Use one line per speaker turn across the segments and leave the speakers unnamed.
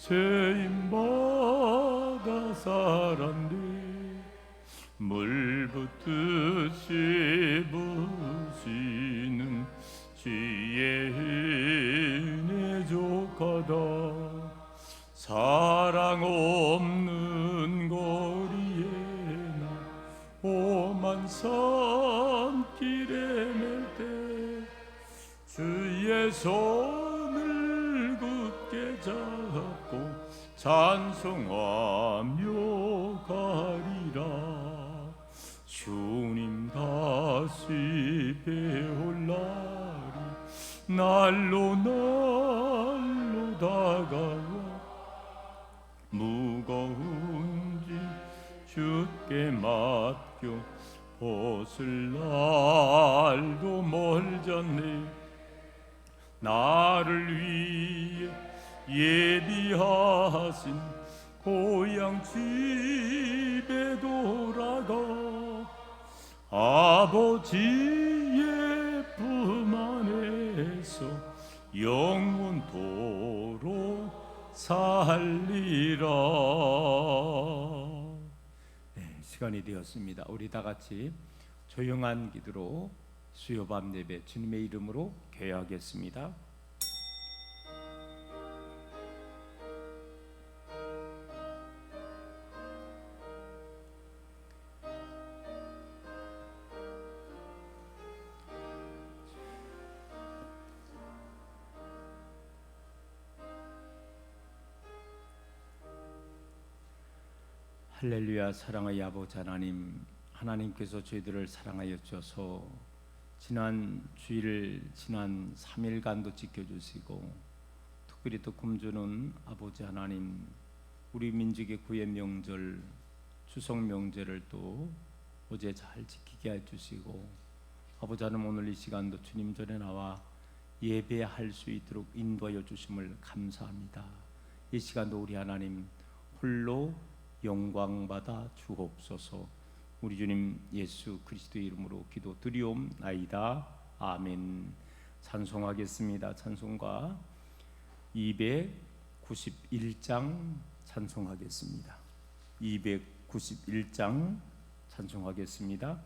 세임받아 살았네. 물 붓듯이 부시는 지혜의 은혜 족하다. 사랑 없는 거리에 나 험한 산길에 맬 때 주의 손을 굳게 잡고 찬송하며 가리라. 주님 다시 배올 날이 날로 다가와 무거운 짐 주께 맡겨 벗을 날도 멀잖네. 나를 위해 예비하신 고향 집에 돌아가 아버지의 품 안에서 영원토록 살리라. 네, 시간이 되었습니다. 우리 다 같이 조용한 기도로 수요밤 예배 주님의 이름으로 개회하겠습니다. 할렐루야. 사랑의 아버지 하나님, 하나님께서 저희들을 사랑하여 주셔서 지난 주일 지난 3일간도 지켜주시고 특별히 또 굶주는 아버지 하나님, 우리 민족의 구의 명절 추석 명절을 또 어제 잘 지키게 해주시고 아버지 하나님, 오늘 이 시간도 주님 전에 나와 예배할 수 있도록 인도하여 주심을 감사합니다. 이 시간도 우리 하나님 홀로 영광받아 주옵소서. 우리 주님 예수 그리스도의 이름으로 기도드리옵나이다. 아멘. 찬송하겠습니다. 찬송가 291장 찬송하겠습니다. 291장 찬송하겠습니다.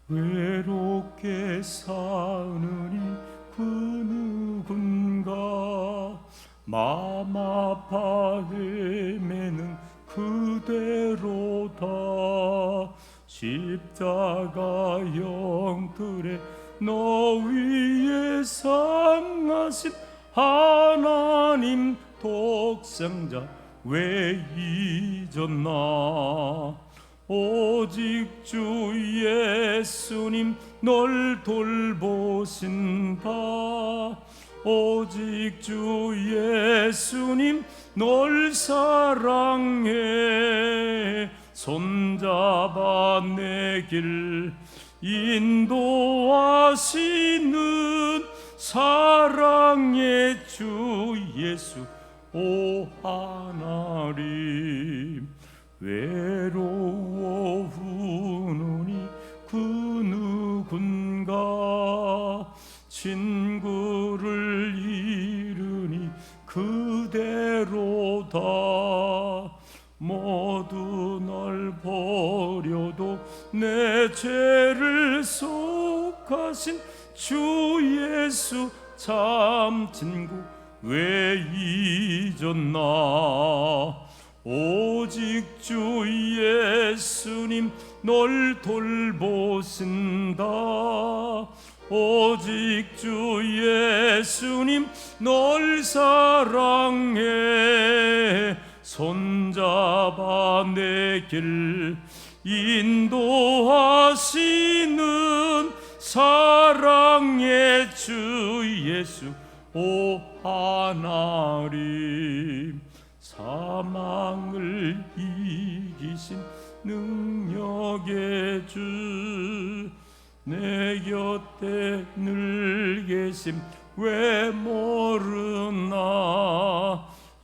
외롭게 사느니 그 누군가 마음 아파 헤매는 그대로다. 십자가 영들에 너 위에 상하신 하나님 독생자 왜 잊었나. 오직 주 예수님 널 돌보신다. 오직 주 예수님 널 사랑해. 손잡아 내 길 인도하시는 사랑의 주 예수 오 하나님. 외로워 우느니 그 누군가 친구를 잃으니 그대로다. 모두 널 버려도 내 죄를 속하신 주 예수 참 친구 왜 잊었나. 오직 주 예수님 널 돌보신다. 오직 주 예수님 널 사랑해. 손잡아 내 길 인도하시는 사랑의 주 예수 오 하나님. 사망을 이기신 능력의 주 내 곁에 늘 계심 왜 모르나.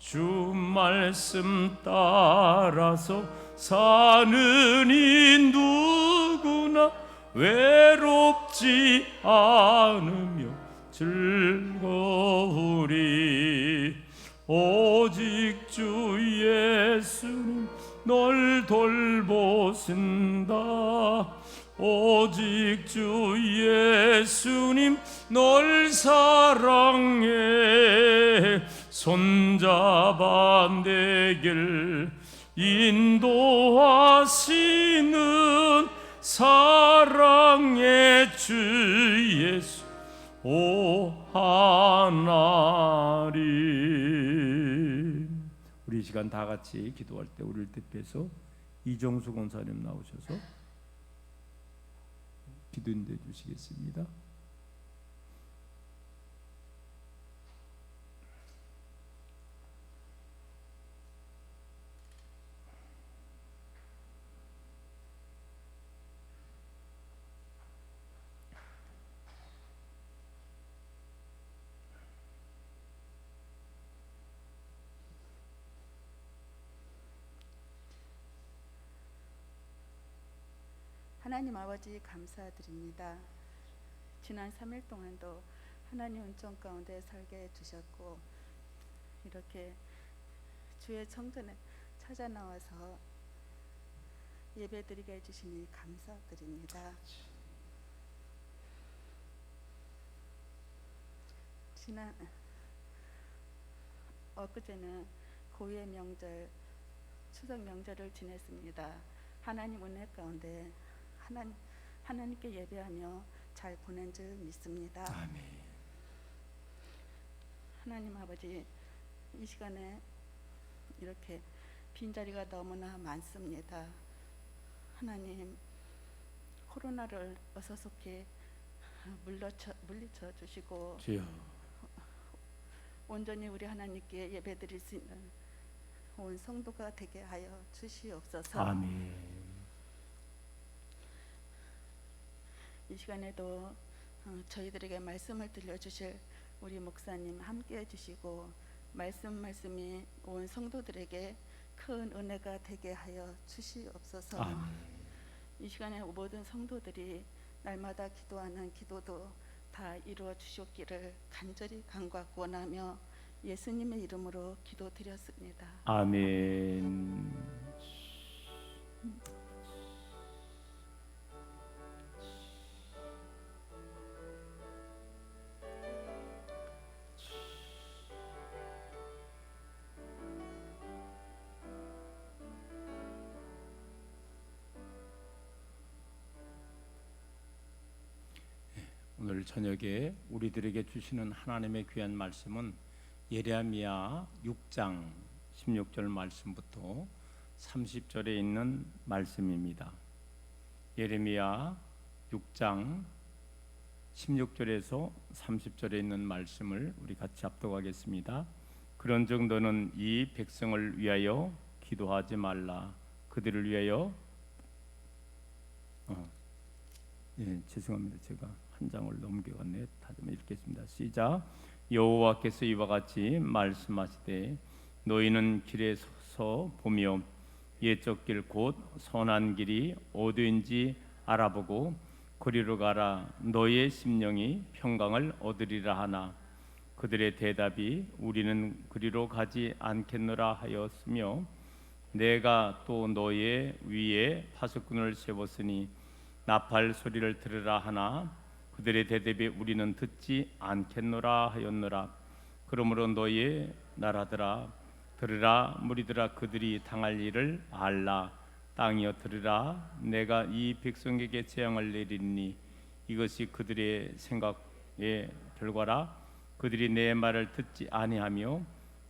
주 말씀 따라서 사는 이 누구나 외롭지 않으며 즐거우리. 오직 주 예수님 널 돌보신다. 오직 주 예수님 널 사랑해. 손잡아 내 길 인도하시는 사랑의 주 예수 오하나님. 우리 이 시간 다 같이 기도할 때 우리를 대표해서 이정수 권사님 나오셔서 기도인대 주시겠습니다.
하나님 아버지 감사드립니다. 지난 3일 동안도 하나님 은총 가운데 살게 해주셨고 이렇게 주의 성전에 찾아 나와서 예배드리게 해주시니 감사드립니다. 지난 엊그제는 고유의 명절 추석 명절을 지냈습니다. 하나님 은혜 가운데 하나님께 예배하며 잘 보낸 줄 믿습니다.
아멘.
하나님 아버지, 이 시간에 이렇게 빈자리가 너무나 많습니다. 하나님, 코로나를 어서속히 물리쳐 주시고
주여.
온전히 우리 하나님께 예배드릴 수 있는 온 성도가 되게 하여 주시옵소서.
아멘.
이 시간에도 저희들에게 말씀을 들려주실 우리 목사님 함께 해주시고 말씀이 온 성도들에게 큰 은혜가 되게 하여 주시옵소서.
아멘.
이 시간에 모든 성도들이 날마다 기도하는 기도도 다 이루어 주셨기를 간절히 간구하고 원하며 예수님의 이름으로 기도드렸습니다.
아멘. 오늘 저녁에 우리들에게 주시는 하나님의 귀한 말씀은 예레미야 6장 16절 말씀부터 30절에 있는 말씀입니다. 예레미야 6장 16절에서 30절에 있는 말씀을 우리 같이 합독하겠습니다. 그런즉 너는 이 백성을 위하여 기도하지 말라. 그들을 위하여 죄송합니다. 제가 한 장을 넘겨갔네. 다시 읽겠습니다. 시작. 여호와께서 이와 같이 말씀하시되 너희는 길에 서서 보며 옛적 길 곧 선한 길이 어디인지 알아보고 그리로 가라. 너희의 심령이 평강을 얻으리라 하나 그들의 대답이 우리는 그리로 가지 않겠노라 하였으며 내가 또 너희의 위에 파수꾼을 세웠으니 나팔 소리를 들으라 하나 그들의 대답에 우리는 듣지 않겠노라 하였노라. 그러므로 너희의 나라들아 들으라. 무리들아 그들이 당할 일을 알라. 땅이여 들으라. 내가 이 백성에게 재앙을 내리니 이것이 그들의 생각의 결과라. 그들이 내 말을 듣지 아니하며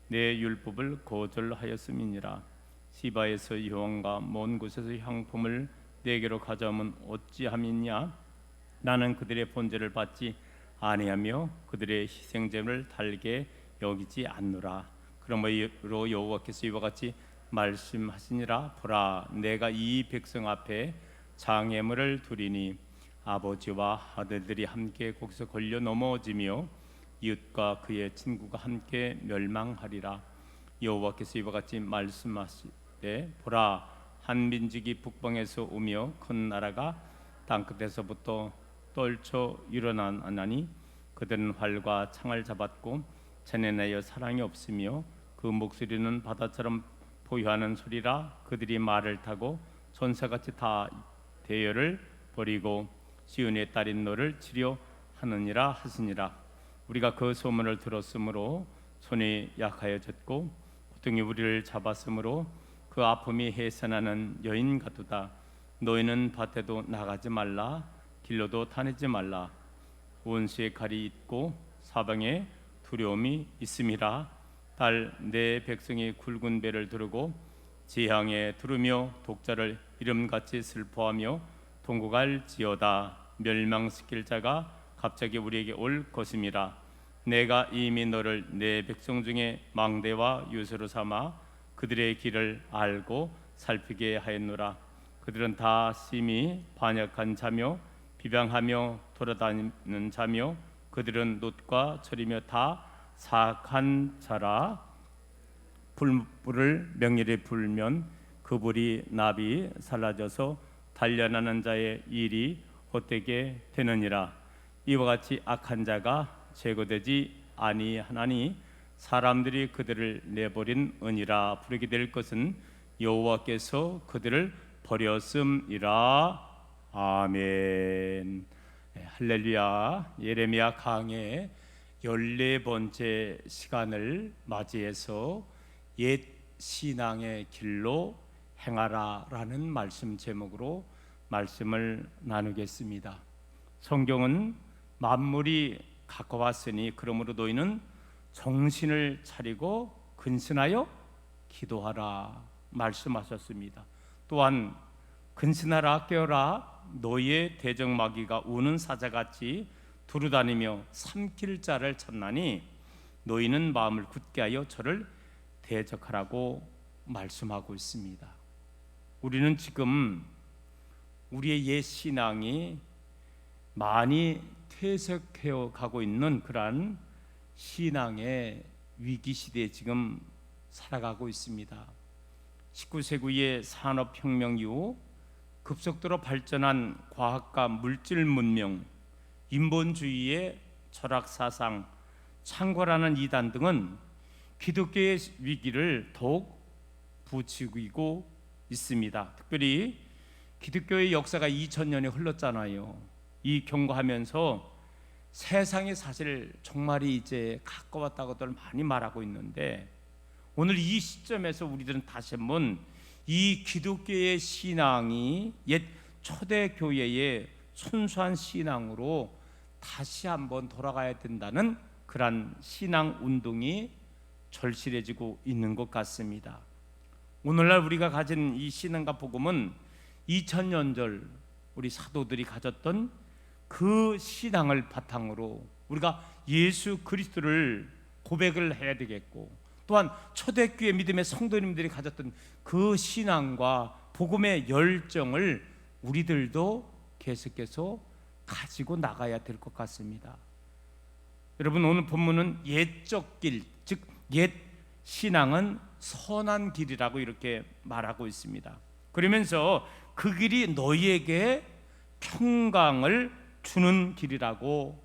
내 율법을 거절하였음이니라. 시바에서 여왕과 먼 곳에서 향품을 내게로 가져오면 어찌함이냐. 나는 그들의 번제를 받지 아니하며 그들의 희생제물을 달게 여기지 않노라. 그러므로 여호와께서 이와 같이 말씀하시니라. 보라 내가 이 백성 앞에 장애물을 두리니 아버지와 아들들이 함께 거기서 걸려 넘어지며 이웃과 그의 친구가 함께 멸망하리라. 여호와께서 이와 같이 말씀하시되 보라 한 민족이 북방에서 오며 큰 나라가 땅끝에서부터 떨쳐 일어나나니 그들은 활과 창을 잡았고 전에내어 사랑이 없으며 그 목소리는 바다처럼 포효하는 소리라 그들이 말을 타고 전사같이 다 대열을 버리고 시온의 딸인 너를 치려 하느니라 하시니라. 우리가 그 소문을 들었으므로 손이 약하여졌고 고통이 우리를 잡았으므로 그 아픔이 해산하는 여인 같도다. 너희는 밭에도 나가지 말라 길로도 다니지 말라. 온수에 칼이 있고 사방에 두려움이 있음이라. 달 내 백성이 굵은 배를 두르고 지향에 두르며 독자를 이름같이 슬퍼하며 통곡할지어다. 멸망시킬 자가 갑자기 우리에게 올 것임이라. 내가 이미 너를 내 백성 중에 망대와 요새로 삼아 그들의 길을 알고 살피게 하였노라. 그들은 다 심히 반역한 자며 비방하며 돌아다니는 자며 그들은 놋과 철이며 다 사악한 자라. 불을 명일에 불면 그 불이 나비 살라져서 단련하는 자의 일이 헛되게 되느니라. 이와 같이 악한 자가 제거되지 아니하나니 사람들이 그들을 내버린 은이라 부르게 될 것은 여호와께서 그들을 버렸음이라. 아멘. 할렐루야. 예레미야 강해 14번째 시간을 맞이해서 옛 신앙의 길로 행하라라는 말씀 제목으로 말씀을 나누겠습니다. 성경은 만물이 가까웠으니 그러므로 너희는 정신을 차리고 근신하여 기도하라 말씀하셨습니다. 또한 근신하라 깨어라 너희의 대적마귀가 우는 사자같이 두루다니며 삼킬 자를 찾나니 너희는 마음을 굳게 하여 저를 대적하라고 말씀하고 있습니다. 우리는 지금 우리의 옛 신앙이 많이 퇴색해 가고 있는 그러한 신앙의 위기 시대에 지금 살아가고 있습니다. 19세기의 산업혁명 이후 급속도로 발전한 과학과 물질 문명, 인본주의의 철학사상, 창궐하는 이단 등은 기독교의 위기를 더욱 부추기고 있습니다. 특별히 기독교의 역사가 2000년이 흘렀잖아요. 이 경과하면서 세상이 사실 종말이 이제 가까웠다고들 많이 말하고 있는데 오늘 이 시점에서 우리들은 다시 한번 이 기독교의 신앙이 옛 초대교회의 순수한 신앙으로 다시 한번 돌아가야 된다는 그러한 신앙 운동이 절실해지고 있는 것 같습니다. 오늘날 우리가 가진 이 신앙과 복음은 2000년 전 우리 사도들이 가졌던 그 신앙을 바탕으로 우리가 예수 그리스도를 고백을 해야 되겠고 또한 초대교회 믿음의 성도님들이 가졌던 그 신앙과 복음의 열정을 우리들도 계속해서 가지고 나가야 될 것 같습니다. 여러분 오늘 본문은 옛적 길, 즉 옛 신앙은 선한 길이라고 이렇게 말하고 있습니다. 그러면서 그 길이 너희에게 평강을 주는 길이라고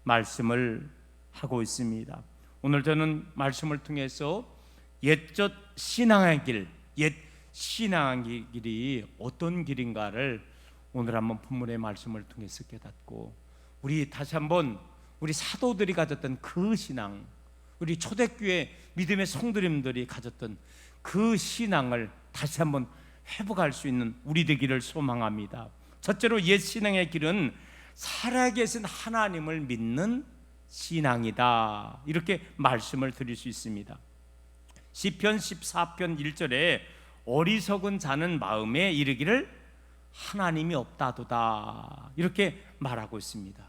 말씀을 하고 있습니다. 오늘 저는 말씀을 통해서 옛적 신앙의 길, 옛 신앙의 길이 어떤 길인가를 오늘 한번 본문의 말씀을 통해서 깨닫고 우리 다시 한번 우리 사도들이 가졌던 그 신앙, 우리 초대교회 믿음의 성도님들이 가졌던 그 신앙을 다시 한번 회복할 수 있는 우리 되기를 소망합니다. 첫째로 옛 신앙의 길은 살아계신 하나님을 믿는 신앙이다 이렇게 말씀을 드릴 수 있습니다. 시편 14편 1절에 어리석은 자는 마음에 이르기를 하나님이 없다도다 이렇게 말하고 있습니다.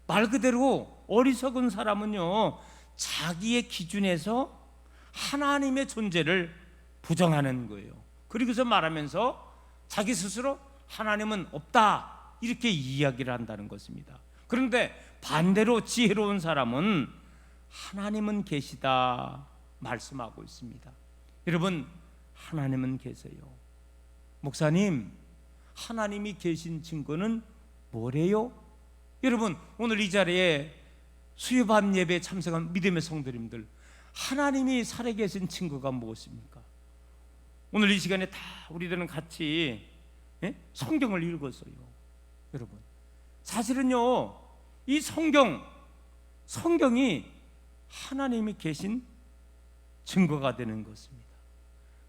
말 그대로 어리석은 사람은요 자기의 기준에서 하나님의 존재를 부정하는 거예요. 그리고서 말하면서 자기 스스로 하나님은 없다 이렇게 이야기를 한다는 것입니다. 그런데 반대로 지혜로운 사람은 하나님은 계시다 말씀하고 있습니다. 여러분, 하나님은 계세요. 목사님, 하나님이 계신 증거는 뭐래요? 여러분, 오늘 이 자리에 수요밤 예배에 참석한 믿음의 성도님들, 하나님이 살아계신 증거가 무엇입니까? 오늘 이 시간에 다 우리들은 같이 성경을 읽었어요. 여러분, 사실은요, 이 성경이 하나님이 계신 증거가 되는 것입니다.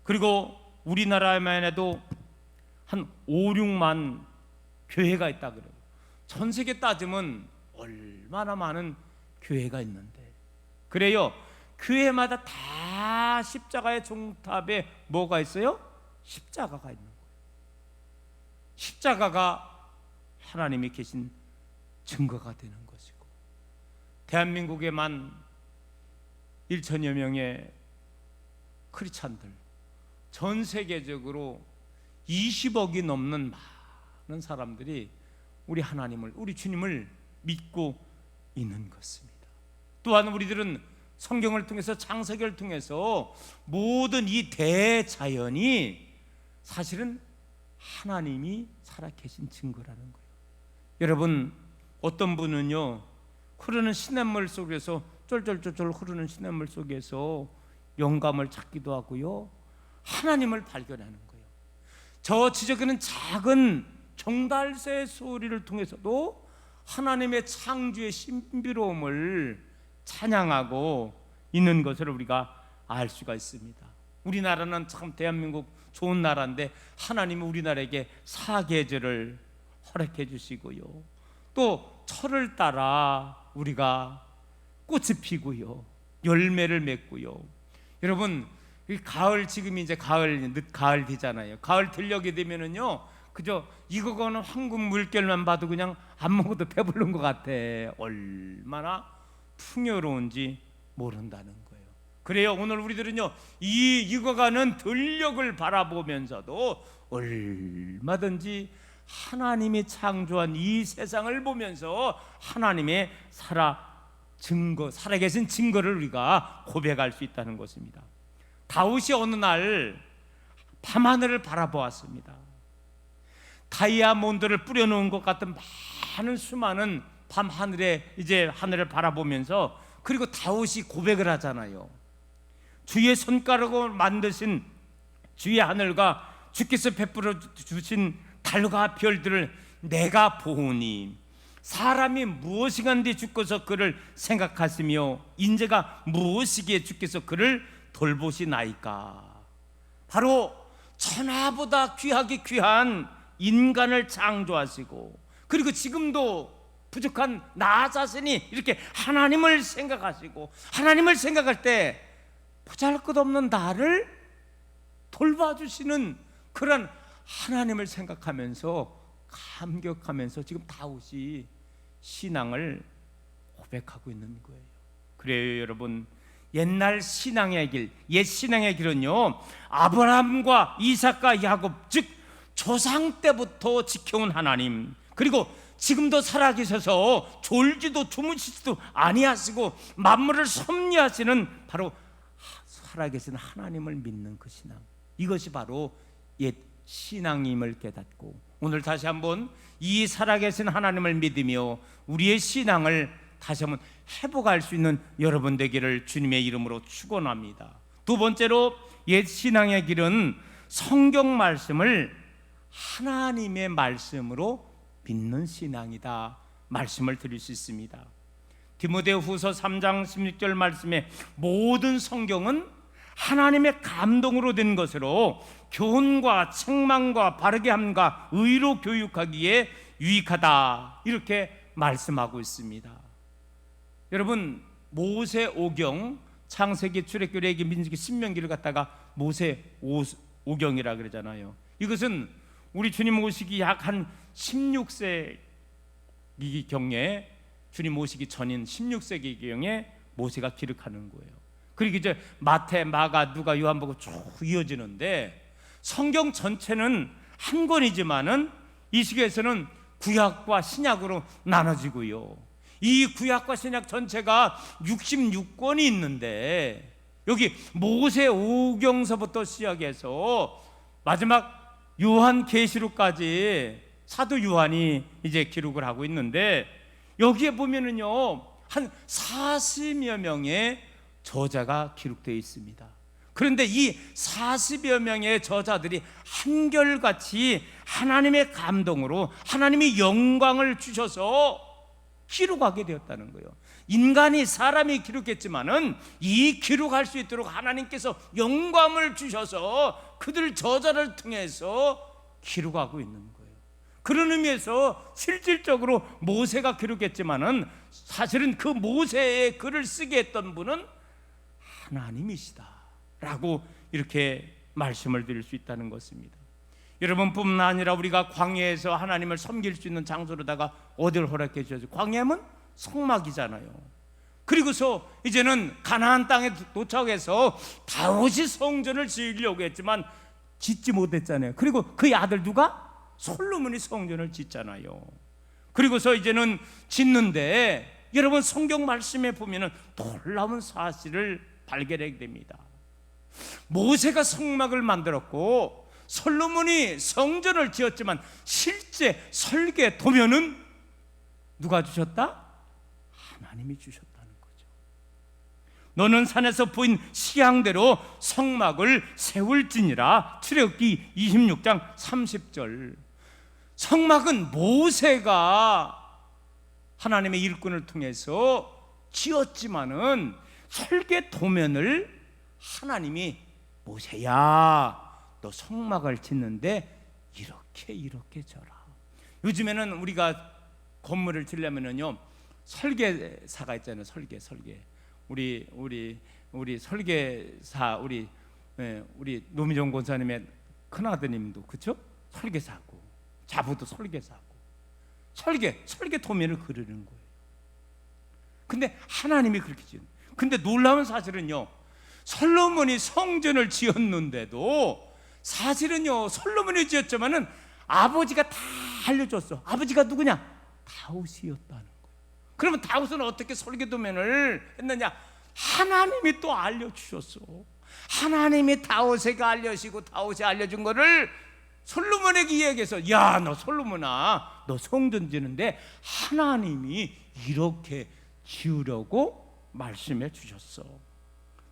그리고 우리나라에만 해도 한 5, 6만 교회가 있다 그래요. 전 세계 따지면 얼마나 많은 교회가 있는데, 그래요, 교회마다 다 십자가의 종탑에 뭐가 있어요? 십자가가 있는 거예요. 십자가가 하나님이 계신 증거가 되는 것이고, 대한민국에만 1천여 명의 크리스찬들, 전 세계적으로 20억이 넘는 많은 사람들이 우리 하나님을, 우리 주님을 믿고 있는 것입니다. 또한 우리들은 성경을 통해서, 창세기를 통해서 모든 이 대자연이 사실은 하나님이 살아계신 증거라는 거예요. 여러분, 어떤 분은요, 흐르는 시냇물 속에서, 쫄쫄쫄쫄 흐르는 시냇물 속에서 영감을 찾기도 하고요, 하나님을 발견하는 거예요. 저 지저귀는 작은 종달새 소리를 통해서도 하나님의 창조의 신비로움을 찬양하고 있는 것을 우리가 알 수가 있습니다. 우리나라는 참 대한민국 좋은 나라인데, 하나님이 우리나라에게 사계절을 허락해 주시고요, 또 철을 따라 우리가 꽃이 피고요, 열매를 맺고요. 여러분, 가을, 지금이 이제 가을, 늦가을 되잖아요. 가을 들려게 되면은요, 그저 이거는 황금 물결만 봐도 그냥 안 먹어도 배부른 것 같아. 얼마나 풍요로운지 모른다는 거예요. 그래요, 오늘 우리들은요, 이 익어가는 들녘을 바라보면서도 얼마든지 하나님이 창조한 이 세상을 보면서 하나님의 살아계신 증거를 우리가 고백할 수 있다는 것입니다. 다윗이 어느 날 밤하늘을 바라보았습니다. 다이아몬드를 뿌려놓은 것 같은 많은 수많은 밤하늘에, 이제 하늘을 바라보면서, 그리고 다윗이 고백을 하잖아요. 주의 손가락으로 만드신 주의 하늘과 주께서 베풀어 주신 달과 별들을 내가 보오니 사람이 무엇이간데 주께서 그를 생각하시며 인재가 무엇이기에 주께서 그를 돌보시나이까. 바로 천하보다 귀하게 귀한 인간을 창조하시고, 그리고 지금도 부족한 나 자신이 이렇게 하나님을 생각하시고, 하나님을 생각할 때 보잘것없는 나를 돌봐주시는 그런 하나님을 생각하면서 감격하면서 지금 다윗이 신앙을 고백하고 있는 거예요. 그래요, 여러분, 옛날 신앙의 길, 옛 신앙의 길은요, 아브라함과 이삭과 야곱, 즉 조상 때부터 지켜온 하나님, 그리고 지금도 살아계셔서 졸지도 주무시지도 아니하시고 만물을 섭리하시는 바로 살아계신 하나님을 믿는 그 신앙, 이것이 바로 옛 신앙임을 깨닫고, 오늘 다시 한번 이 살아계신 하나님을 믿으며 우리의 신앙을 다시 한번 회복할 수 있는 여러분 되기를 주님의 이름으로 축원합니다. 두 번째로, 옛 신앙의 길은 성경 말씀을 하나님의 말씀으로 믿는 신앙이다 말씀을 드릴 수 있습니다. 디모데후서 3장 16절 말씀에 모든 성경은 하나님의 감동으로 된 것으로 교훈과 책망과 바르게 함과 의로 교육하기에 유익하다, 이렇게 말씀하고 있습니다. 여러분, 모세오경, 창세기, 출애굽기, 레위기, 민수기, 신명기를 갖다가 모세오경이라 그러잖아요. 이것은 우리 주님 오시기 약 한 16세기경에, 주님 오시기 전인 16세기경에 모세가 기록하는 거예요. 그리고 이제 마태, 마가, 누가, 요한복음 쭉 이어지는데, 성경 전체는 한 권이지만은 이 시기에서는 구약과 신약으로 나눠지고요, 이 구약과 신약 전체가 66권이 있는데, 여기 모세 오경서부터 시작해서 마지막 요한계시록까지 사도 요한이 이제 기록을 하고 있는데, 여기에 보면은요 한 40여 명의 저자가 기록되어 있습니다. 그런데 이 40여 명의 저자들이 한결같이 하나님의 감동으로 하나님이 영광을 주셔서 기록하게 되었다는 거예요. 인간이, 사람이 기록했지만은 이 기록할 수 있도록 하나님께서 영광을 주셔서 그들 저자를 통해서 기록하고 있는 거예요. 그런 의미에서 실질적으로 모세가 기록했지만은 사실은 그 모세의 글을 쓰게 했던 분은 하나님이시다라고 이렇게 말씀을 드릴 수 있다는 것입니다. 여러분뿐만 아니라 우리가 광야에서 하나님을 섬길 수 있는 장소로다가 어디를 허락해 주셔서, 광야면 성막이잖아요. 그리고서 이제는 가나안 땅에 도착해서 다윗이 성전을 지으려고 했지만 짓지 못했잖아요. 그리고 그의 아들 누가? 솔로몬이 성전을 짓잖아요. 그리고서 이제는 짓는데, 여러분 성경 말씀에 보면은 놀라운 사실을 발견하게 됩니다. 모세가 성막을 만들었고 솔로몬이 성전을 지었지만 실제 설계 도면은 누가 주셨다? 하나님이 주셨다는 거죠. 너는 산에서 보인 시향대로 성막을 세울지니라. 출애굽기 26장 30절. 성막은 모세가 하나님의 일꾼을 통해서 지었지만은 설계 도면을 하나님이, 모세야 너 성막을 짓는데 이렇게 져라. 요즘에는 우리가 건물을 지려면은요 설계사가 있잖아요. 설계 우리 설계사, 우리 노미정 권사님의 큰아드님도 그렇죠? 설계사고, 자부도 설계사고, 설계 도면을 그리는 거예요. 근데 하나님이 그렇게 지은. 근데 놀라운 사실은요, 솔로몬이 성전을 지었는데도 사실은요 솔로몬이 지었지만은 아버지가 다 알려줬어. 아버지가 누구냐? 다윗이었다는 거예요. 그러면 다윗은 어떻게 설계도면을 했느냐? 하나님이 또 알려주셨어. 하나님이 다윗에게 알려주시고 다윗이 알려준 거를 솔로몬에게 이야기해서, 야 너 솔로몬아, 너 성전 지는데 하나님이 이렇게 지으려고 말씀해 주셨어.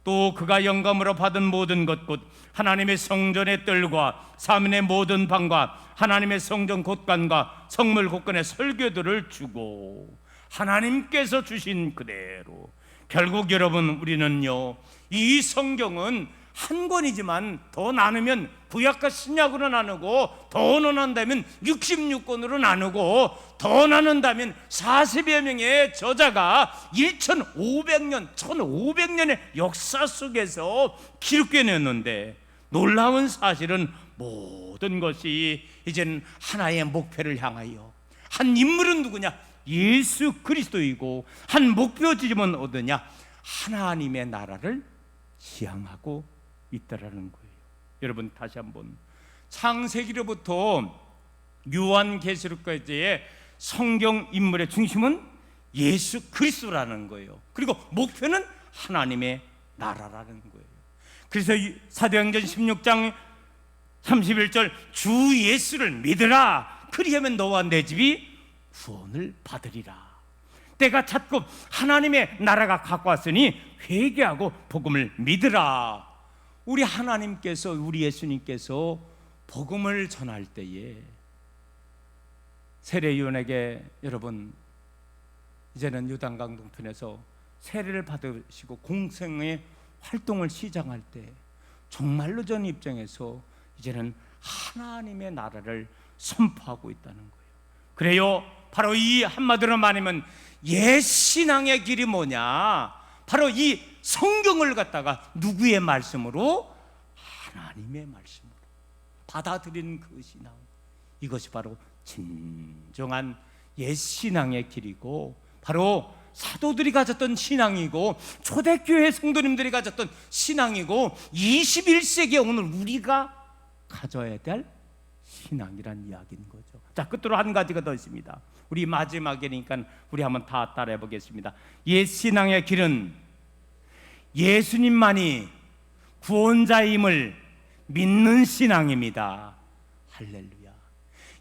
또 그가 영감으로 받은 모든 것, 곧 하나님의 성전의 뜰과 사면의 모든 방과 하나님의 성전 곳간과 성물 곳간의 설계도를 주고 하나님께서 주신 그대로. 결국 여러분, 우리는요 이 성경은 한 권이지만 더 나누면 구약과 신약으로 나누고, 더 나눈다면 66권으로 나누고, 더 나눈다면 40여 명의 저자가 1500년의 역사 속에서 기록해냈는데, 놀라운 사실은 모든 것이 이제는 하나의 목표를 향하여, 한 인물은 누구냐? 예수 그리스도이고, 한 목표지점은 어디냐? 하나님의 나라를 지향하고 있다라는 거예요. 여러분 다시 한번, 창세기로부터 요한계시록까지의 성경 인물의 중심은 예수 그리스도라는 거예요. 그리고 목표는 하나님의 나라라는 거예요. 그래서 사도행전 16장 31절, 주 예수를 믿으라. 그리하면 너와 내 집이 구원을 받으리라. 때가 찼고 하나님의 나라가 가까웠으니 회개하고 복음을 믿으라. 우리 하나님께서, 우리 예수님께서 복음을 전할 때에 세례요한에게, 여러분 이제는 요단강 동편에서 세례를 받으시고 공생의 활동을 시작할 때 정말로 전 입장에서 이제는 하나님의 나라를 선포하고 있다는 거예요. 그래요, 바로 이 한마디로 말하면 옛 신앙의 길이 뭐냐? 바로 이 성경을 갖다가 누구의 말씀으로? 하나님의 말씀으로 받아들이는 그 신앙, 이것이 바로 진정한 옛 신앙의 길이고, 바로 사도들이 가졌던 신앙이고, 초대교회 성도님들이 가졌던 신앙이고, 21세기에 오늘 우리가 가져야 될 신앙이란 이야기인 거죠. 자, 끝으로 한 가지가 더 있습니다. 우리 마지막이니까 우리 한번 다 따라해 보겠습니다. 옛 신앙의 길은 예수님만이 구원자임을 믿는 신앙입니다. 할렐루야.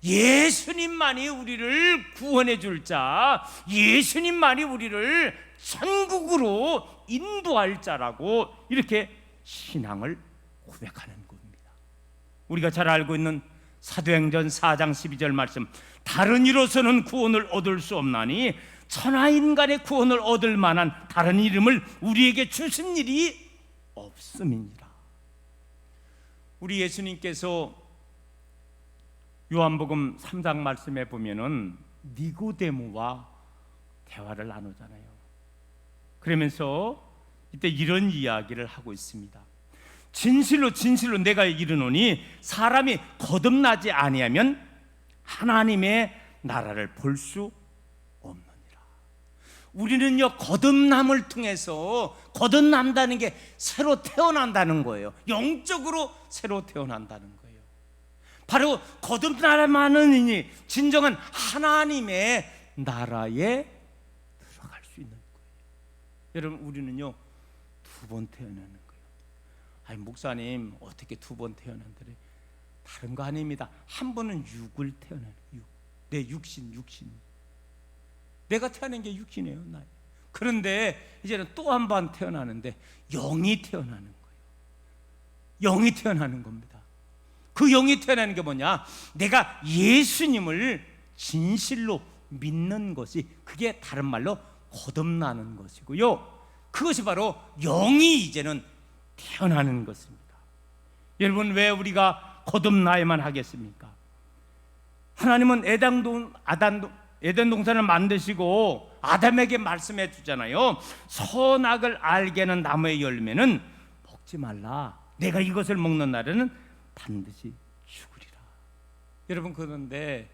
예수님만이 우리를 구원해 줄 자, 예수님만이 우리를 천국으로 인도할 자라고 이렇게 신앙을 고백하는 겁니다. 우리가 잘 알고 있는 사도행전 4장 12절 말씀, 다른 이로서는 구원을 얻을 수 없나니 천하인간의 구원을 얻을 만한 다른 이름을 우리에게 주신 일이 없음이니라. 우리 예수님께서 요한복음 3장 말씀에 보면은 니고데모와 대화를 나누잖아요. 그러면서 이때 이런 이야기를 하고 있습니다. 진실로 진실로 내가 이르노니 사람이 거듭나지 아니하면 하나님의 나라를 볼 수 없느니라. 우리는요, 거듭남을 통해서, 거듭난다는 게 새로 태어난다는 거예요. 영적으로 새로 태어난다는 거예요. 바로 거듭나야만은 이니 진정한 하나님의 나라에 들어갈 수 있는 거예요. 여러분, 우리는요 2번 태어나는 거예요. 아니, 목사님 어떻게 2번 태어난다래? 다른 거 아닙니다. 한 번은 육을 태어나는, 내 육신. 내가 태어난 게 육신이에요, 나. 그런데 이제는 또 한 번 태어나는데 영이 태어나는 거예요. 영이 태어나는 겁니다. 그 영이 태어나는 게 뭐냐? 내가 예수님을 진실로 믿는 것이, 그게 다른 말로 거듭나는 것이고요. 그것이 바로 영이 이제는 태어나는 것입니다. 여러분, 왜 우리가 거듭나야만 하겠습니까? 하나님은 에덴 동산을 만드시고 아담에게 말씀해 주잖아요. 선악을 알게 하는 나무의 열매는 먹지 말라. 내가 이것을 먹는 날에는 반드시 죽으리라. 여러분, 그런데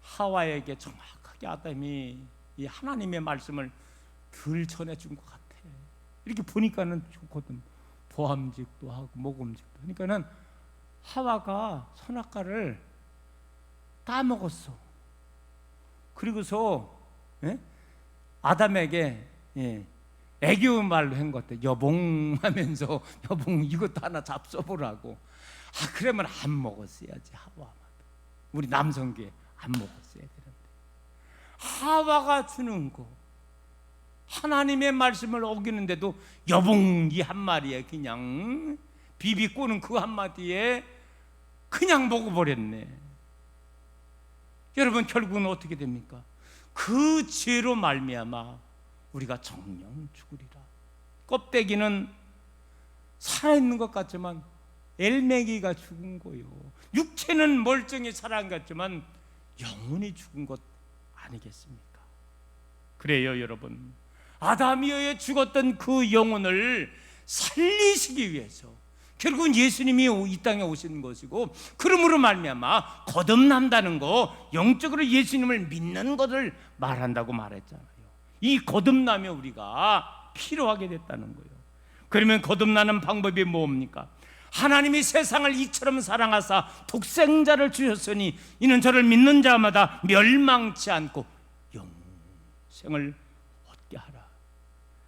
하와에게 정확하게 아담이 이 하나님의 말씀을 덜 전해준 것 같아. 이렇게 보니까는 좋거든. 보암직도 하고 모금직도. 그러니까는 하와가 선악과를 따먹었어. 그리고서 아담에게 애교 말로 한 것 같아. 여봉하면서, 여봉 이것도 하나 잡숴보라고. 그러면 안 먹었어야지. 하와만, 우리 남성계 안 먹었어야 되는데, 하와가 주는 거, 하나님의 말씀을 어기는데도 여봉이 한 마리에 그냥 비비꼬는 그 한마디에 그냥 먹어버렸네. 여러분, 결국은 어떻게 됩니까? 그 죄로 말미암아 우리가 정령 죽으리라. 껍데기는 살아있는 것 같지만 엘메기가 죽은 거요. 육체는 멀쩡히 살아갔지만 영혼이 죽은 것 아니겠습니까? 그래요, 여러분. 아담이어에 죽었던 그 영혼을 살리시기 위해서 결국은 예수님이 이 땅에 오신 것이고, 그러므로 말미암아 거듭난다는 거, 영적으로 예수님을 믿는 것을 말한다고 말했잖아요. 이 거듭남이 우리가 필요하게 됐다는 거예요. 그러면 거듭나는 방법이 뭡니까? 하나님이 세상을 이처럼 사랑하사 독생자를 주셨으니 이는 저를 믿는 자마다 멸망치 않고 영생을 얻게 하라.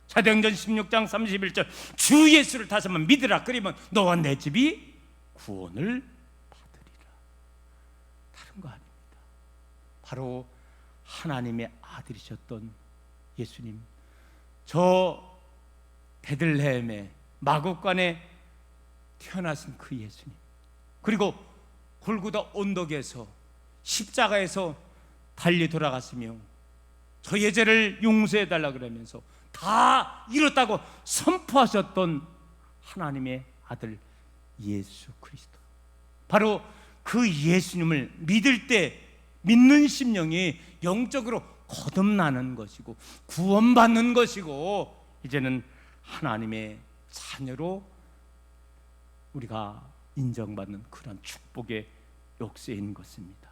사도행전 16장 31절, 주 예수를 다시 한번 믿으라. 그러면 너와 내 집이 구원을 받으리라. 다른 거 아닙니다. 바로 하나님의 아들이셨던 예수님, 저 베들레헴의 마곡간에 태어나신 그 예수님, 그리고 골고다 언덕에서 십자가에서 달리 돌아갔으며 저의 죄를 용서해 달라 그러면서 다 이뤘다고 선포하셨던 하나님의 아들 예수 그리스도, 바로 그 예수님을 믿을 때 믿는 심령이 영적으로 거듭나는 것이고 구원받는 것이고, 이제는 하나님의 자녀로 우리가 인정받는 그런 축복의 역사인 것입니다.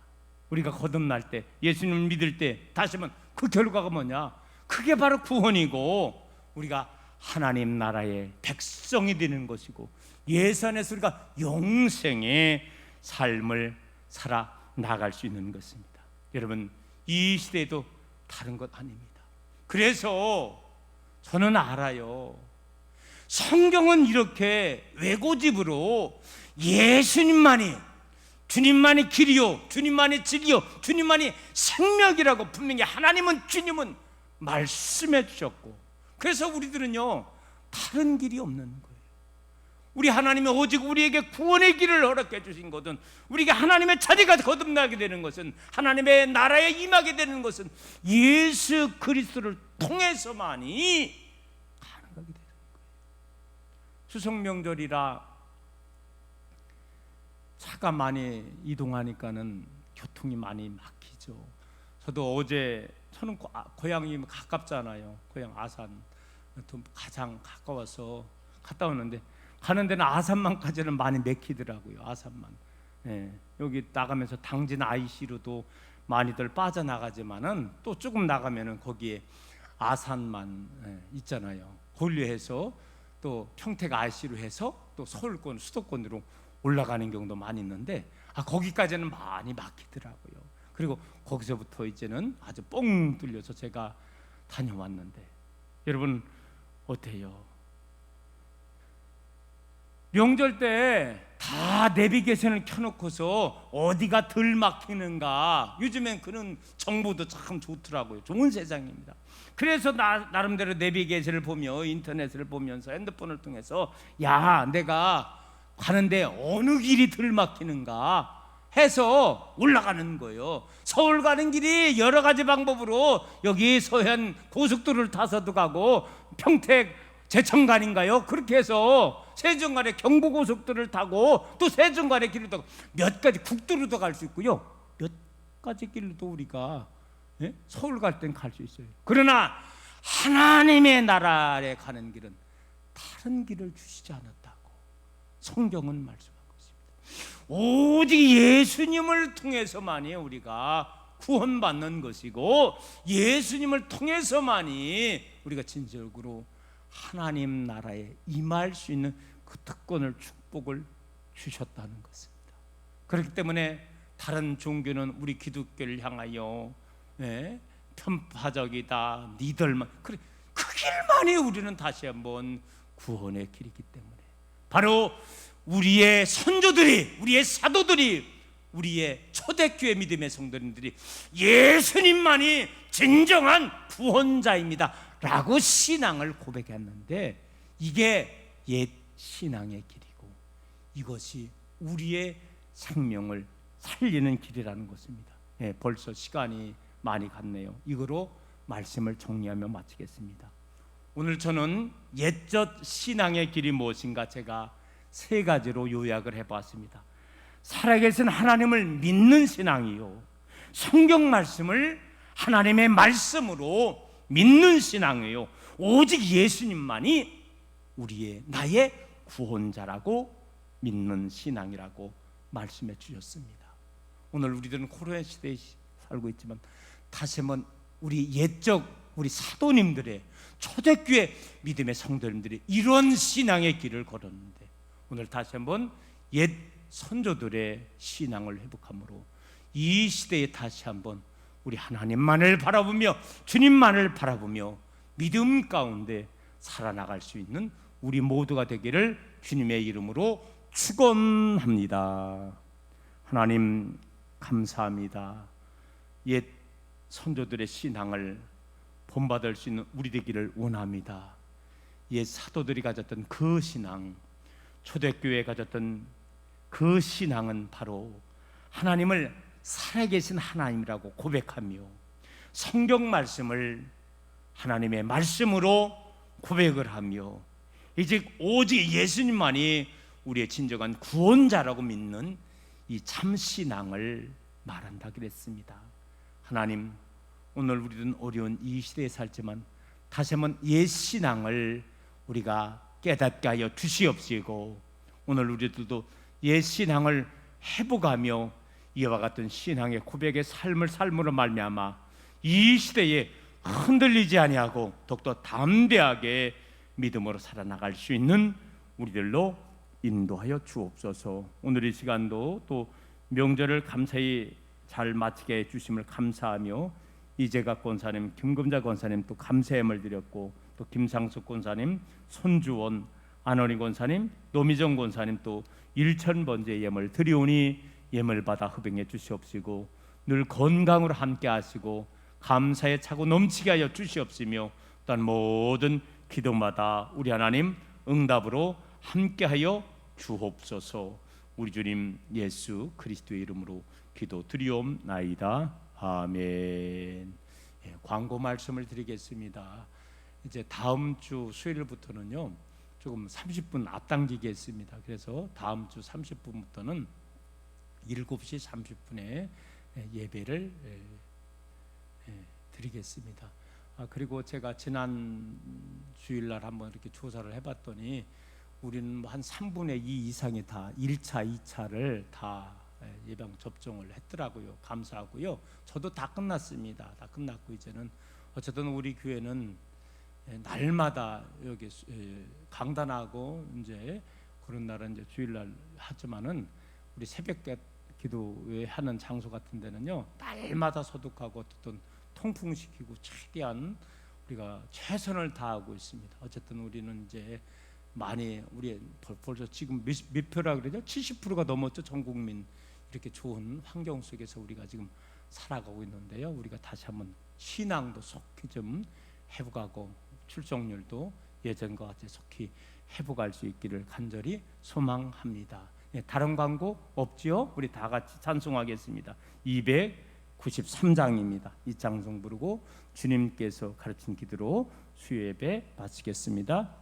우리가 거듭날 때, 예수님을 믿을 때, 다시 한번 그 결과가 뭐냐? 그게 바로 구원이고 우리가 하나님 나라의 백성이 되는 것이고, 예산에서 우리가 영생의 삶을 살아 나갈 수 있는 것입니다. 여러분, 이 시대에도 다른 것 아닙니다. 그래서 저는 알아요. 성경은 이렇게 외고집으로 예수님만이, 주님만이 길이요, 주님만이 진리요, 주님만이 생명이라고 분명히 하나님은, 주님은 말씀해 주셨고, 그래서 우리들은요 다른 길이 없는 거예요. 우리 하나님이 오직 우리에게 구원의 길을 허락해 주신 것은, 우리가 하나님의 자리가 거듭나게 되는 것은, 하나님의 나라에 임하게 되는 것은 예수 그리스도를 통해서만이 가능하게 되는 거예요. 추석 명절이라 차가 많이 이동하니까는 교통이 많이 막히죠. 저도 어제, 저는 고향이 가깝잖아요. 고향 아산 가장 가까워서 갔다 오는데, 가는 데는 아산만까지는 많이 막히더라고요. 아산만. 예, 여기 나가면서 당진 IC로도 많이들 빠져나가지만은 또 조금 나가면은 거기에 아산만 있잖아요. 고려해서 또 평택 IC로 해서 또 서울권, 수도권으로 올라가는 경우도 많이 있는데, 거기까지는 많이 막히더라고요. 그리고 거기서부터 이제는 아주 뻥 뚫려서 제가 다녀왔는데, 여러분 어때요? 명절 때 다 내비게이션을 켜놓고서 어디가 덜 막히는가, 요즘엔 그런 정보도 참 좋더라고요. 좋은 세상입니다. 그래서 나름대로 내비게이션을 보며, 인터넷을 보면서, 핸드폰을 통해서 야, 내가 가는데 어느 길이 덜 막히는가 해서 올라가는 거예요. 서울 가는 길이 여러 가지 방법으로, 여기 서해안 고속도로를 타서도 가고, 평택 제천간인가요? 그렇게 해서 세종간에 경부고속도로를 타고, 또 세종간에 길을 타고, 몇 가지 국도로도 갈 수 있고요, 몇 가지 길로도 우리가 서울 갈 땐 갈 수 있어요. 그러나 하나님의 나라에 가는 길은 다른 길을 주시지 않았다고 성경은 말씀한 것입니다. 오직 예수님을 통해서만이 우리가 구원받는 것이고, 예수님을 통해서만이 우리가 진정으로 하나님 나라에 임할 수 있는 그 특권을, 축복을 주셨다는 것입니다. 그렇기 때문에 다른 종교는 우리 기독교를 향하여 편파적이다, 니들만, 그래, 그 길만이 우리는 다시 한번 구원의 길이기 때문에, 바로 우리의 선조들이, 우리의 사도들이, 우리의 초대교회 믿음의 성도님들이 예수님만이 진정한 구원자입니다 라고 신앙을 고백했는데, 이게 옛 신앙의 길이고, 이것이 우리의 생명을 살리는 길이라는 것입니다. 벌써 시간이 많이 갔네요. 이거로 말씀을 정리하며 마치겠습니다. 오늘 저는 옛적 신앙의 길이 무엇인가 제가 세 가지로 요약을 해봤습니다. 살아계신 하나님을 믿는 신앙이요, 성경 말씀을 하나님의 말씀으로 믿는 신앙이에요, 오직 예수님만이 우리의, 나의 구원자라고 믿는 신앙이라고 말씀해 주셨습니다. 오늘 우리들은 코로나 시대에 살고 있지만, 다시 한번 우리 옛적 우리 사도님들의, 초대교회 믿음의 성도님들이 이런 신앙의 길을 걸었는데, 오늘 다시 한번 옛 선조들의 신앙을 회복함으로 이 시대에 다시 한번 우리 하나님만을 바라보며, 주님만을 바라보며 믿음 가운데 살아나갈 수 있는 우리 모두가 되기를 주님의 이름으로 축원합니다. 하나님 감사합니다. 옛 선조들의 신앙을 본받을 수 있는 우리 되기를 원합니다. 옛 사도들이 가졌던 그 신앙, 초대교회에 가졌던 그 신앙은 바로 하나님을 살아계신 하나님이라고 고백하며, 성경 말씀을 하나님의 말씀으로 고백을 하며, 이제 오직 예수님만이 우리의 진정한 구원자라고 믿는 이 참 신앙을 말한다 그랬습니다. 하나님, 오늘 우리는 어려운 이 시대에 살지만 다시 한번 옛 신앙을 우리가 깨닫게 하여 주시옵시고, 오늘 우리들도 옛 신앙을 회복하며 이와 같은 신앙의 고백의 삶을 삶으로 말미암아 이 시대에 흔들리지 아니하고 더욱더 담대하게 믿음으로 살아나갈 수 있는 우리들로 인도하여 주옵소서. 오늘 이 시간도 또 명절을 감사히 잘 마치게 해주심을 감사하며, 이재각 권사님, 김금자 권사님 또 감사함을 드렸고, 또 김상숙 권사님, 손주원 안원희 권사님, 노미정 권사님 또 1000번째 예물 드리오니 예물 받아 흡행해 주시옵시고 늘 건강으로 함께 하시고 감사에 차고 넘치게 하여 주시옵시며 또한 모든 기도마다 우리 하나님 응답으로 함께하여 주옵소서. 우리 주님 예수 그리스도의 이름으로 기도드리옵나이다. 아멘. 광고 말씀을 드리겠습니다. 이제 다음 주 수요일부터는요 조금 30분 앞당기겠습니다. 그래서 다음 주 30분부터는 7시 30분에 예배를 드리겠습니다. 그리고 제가 지난 주일날 한번 이렇게 조사를 해봤더니 우리는 한 3분의 2 이상이 다 1차, 2차를 다 예방 접종을 했더라고요. 감사하고요. 저도 다 끝났습니다. 다 끝났고 이제는 어쨌든 우리 교회는 날마다 여기 강단하고 이제 그런 날은 이제 주일날 하지만은 우리 새벽 기도회 하는 장소 같은 데는요 날마다 소독하고 어떤 통풍시키고 최대한 우리가 최선을 다하고 있습니다. 어쨌든 우리는 이제 많이 우리 벌써 지금 몇 표라 그러죠? 70%가 넘었죠. 전 국민 이렇게 좋은 환경 속에서 우리가 지금 살아가고 있는데요. 우리가 다시 한번 신앙도 속히 좀 회복하고 출석률도 예전과 같이 속히 회복할 수 있기를 간절히 소망합니다. 다른 광고 없지요? 우리 다 같이 찬송하겠습니다. 293장입니다. 이 장송 부르고 주님께서 가르친 기도로 수요 예배 마치겠습니다.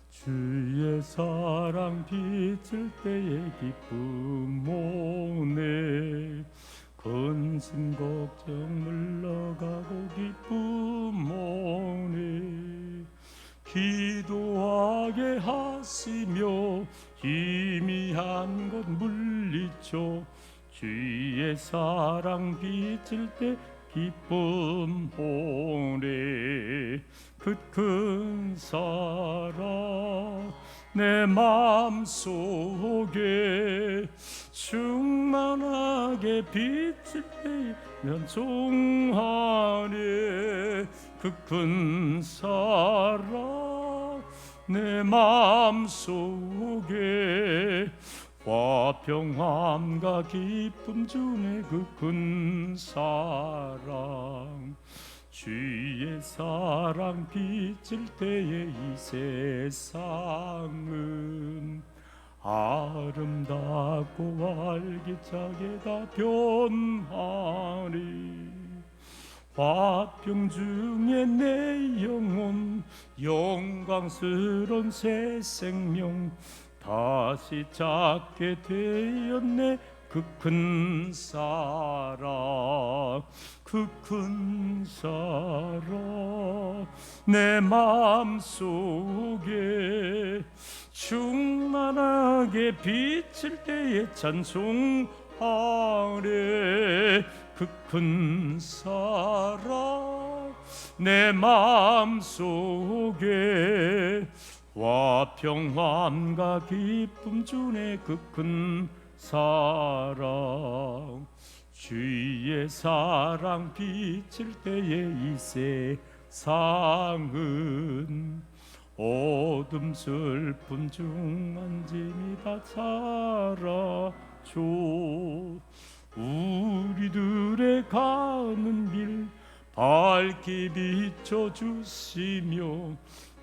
주의 사랑 비칠 때의 기쁨 오네 근심 걱정 물러가고 기쁨 오네 기도하게 하시며 희미한 것 물리쳐 주의 사랑 비칠 때 기쁨 오네 그 큰 사랑 내 맘속에 충만하게 비칠 때 연종하네 그 큰 사랑 내 맘속에 화평함과 기쁨 주네 그 큰 사랑 주의 사랑 비칠 때에 이 세상은 아름답고 활기차게 다 변하리 화평 중에 내 영혼 영광스런 새 생명 다시 찾게 되었네 그 큰 사랑 그 큰 사랑 내 마음속에 충만하게 비칠 때에 찬송하네 그 큰 사랑 내 마음속에 화평함과 기쁨 주네 그 큰 사랑 주의 사랑 비칠 때에 이 세상은 어둠 슬픔 중 안짐이 다 사라져 우리들의 가는 길 밝게 비춰주시며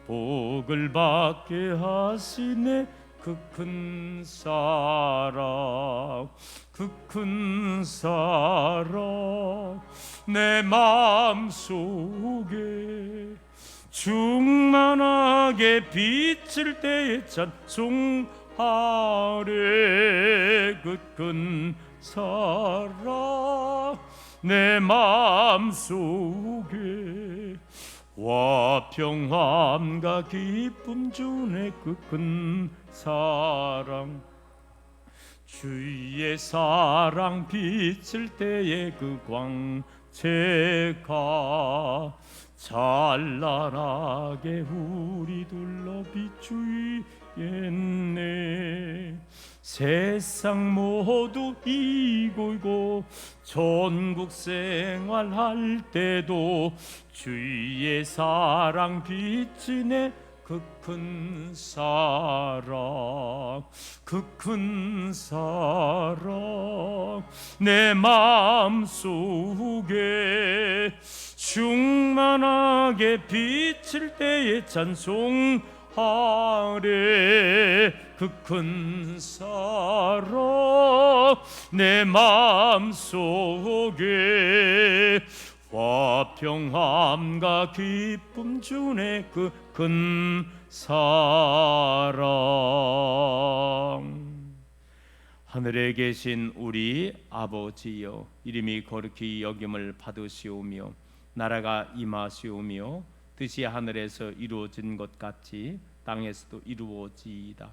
복을 받게 하시네 그 큰 사랑 그 큰 사랑 내 마음속에 충만하게 비칠 때에 찬송하래 그 큰 사랑 내 마음속에 화평함과 기쁨 주네 그 큰 사랑 주의 사랑 비칠 때에 그 광채가 찬란하게 우리 둘러 비추겠네 세상 모두 이고이고 전국 생활할 때도 주의 사랑 비치네 그 큰 사랑 그 큰 사랑 내 마음속에 충만하게 비칠 때에 찬송하래 그 큰 사랑 내 마음속에 화평함과 기쁨 주네 그 큰 사랑. 하늘에 계신 우리 아버지여, 이름이 거룩히 여김을 받으시오며 나라가 임하시오며 뜻이 하늘에서 이루어진 것 같이 땅에서도 이루어지이다.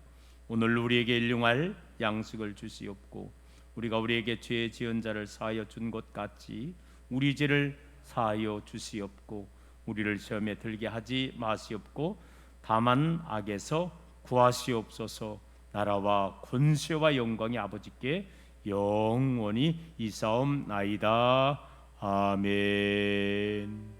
오늘 우리에게 일용할 양식을 주시옵고 우리가 우리에게 죄 지은 자를 사하여 준 것 같이 우리 죄를 사하여 주시옵고 우리를 시험에 들게 하지 마시옵고 다만 악에서 구하시옵소서. 나라와 권세와 영광이 아버지께 영원히 이사옵나이다. 아멘.